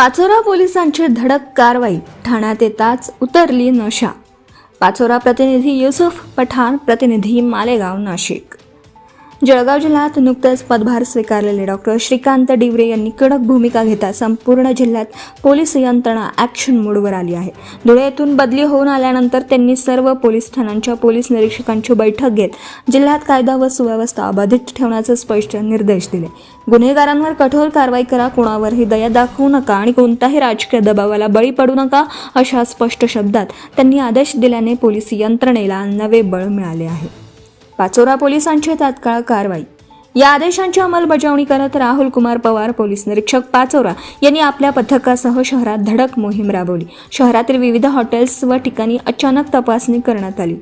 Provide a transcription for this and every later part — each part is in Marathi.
पाचोरा पोलिसांची धडक कारवाई, ठाण्यात येताच उतरली नशा। पाचोरा प्रतिनिधी युसुफ पठाण, प्रतिनिधी मालेगाव, नाशिक। जळगाव जिल्ह्यात नुकतेच पदभार स्वीकारलेले डॉक्टर श्रीकांत डिवरे यांनी कडक भूमिका घेता संपूर्ण जिल्ह्यात पोलीस यंत्रणा ॲक्शन मोडवर आली आहे। धुळे येथून बदली होऊन आल्यानंतर त्यांनी सर्व पोलीस ठाण्यांच्या पोलीस निरीक्षकांची बैठक घेत जिल्ह्यात कायदा व सुव्यवस्था अबाधित ठेवण्याचे स्पष्ट निर्देश दिले। गुन्हेगारांवर कठोर कारवाई करा, कोणावरही दया दाखवू नका आणि कोणत्याही राजकीय दबावाला बळी पडू नका, अशा स्पष्ट शब्दात त्यांनी आदेश दिल्याने पोलीस यंत्रणेला नवे बळ मिळाले आहे। पाचोरा पोलिसांची तात्काळ कारवाई। या आदेशांची अंमलबजावणी करत राहुल कुमार पवार, पोलीस निरीक्षक पाचोरा यांनी आपल्या पथकासह शहरात धडक मोहीम राबवली। शहरातील विविध हॉटेल्स व ठिकाणी अचानक तपासणी करण्यात आली।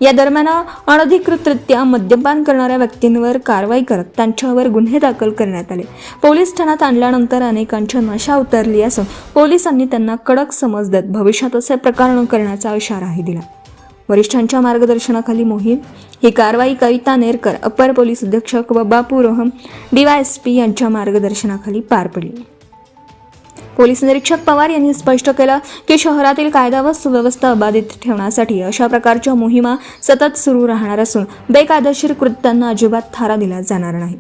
या दरम्यान अनधिकृतरित्या मद्यपान करणाऱ्या व्यक्तींवर कारवाई करत त्यांच्यावर गुन्हे दाखल करण्यात आले। पोलीस ठाण्यात आणल्यानंतर अनेकांची नशा उतरली असून पोलिसांनी त्यांना कडक समज देत भविष्यात असे प्रकार न करण्याचा इशाराही दिला। वरिष्ठांच्या मार्गदर्शनाखाली मोहीम। ही कारवाई कविता नेरकर, अपर पोलीस अधीक्षक व बापू रोहम, DYSP यांच्या मार्गदर्शनाखाली पार पडली। पोलीस निरीक्षक पवार यांनी स्पष्ट केलं की शहरातील कायदा व सुव्यवस्था अबाधित ठेवण्यासाठी अशा प्रकारच्या मोहिमा सतत सुरू राहणार असून बेकायदेशीर कृत्यांना अजिबात थारा दिला जाणार नाही।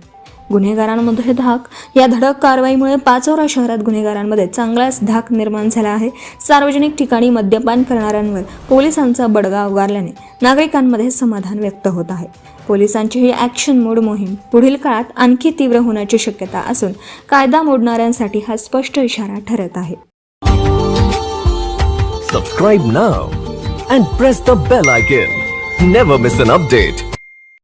गुन्हेगारांमध्ये धाक। या धडक कारवाईमुळे पाचोरा शहरात गुन्हेगारांमध्ये चांगलाच धाक निर्माण झाला आहे। सार्वजनिक ठिकाणी मद्यपान करणाऱ्यांवर पोलिसांचा बडगा उगारल्याने नागरिकांमध्ये समाधान व्यक्त होत आहे। पोलिसांची ही ॲक्शन मोड मोहीम पुढील काळात आणखी तीव्र होण्याची शक्यता असून कायदा मोडणाऱ्यांसाठी हा स्पष्ट इशारा ठरत आहे। Subscribe now and press the bell icon. Never miss an update.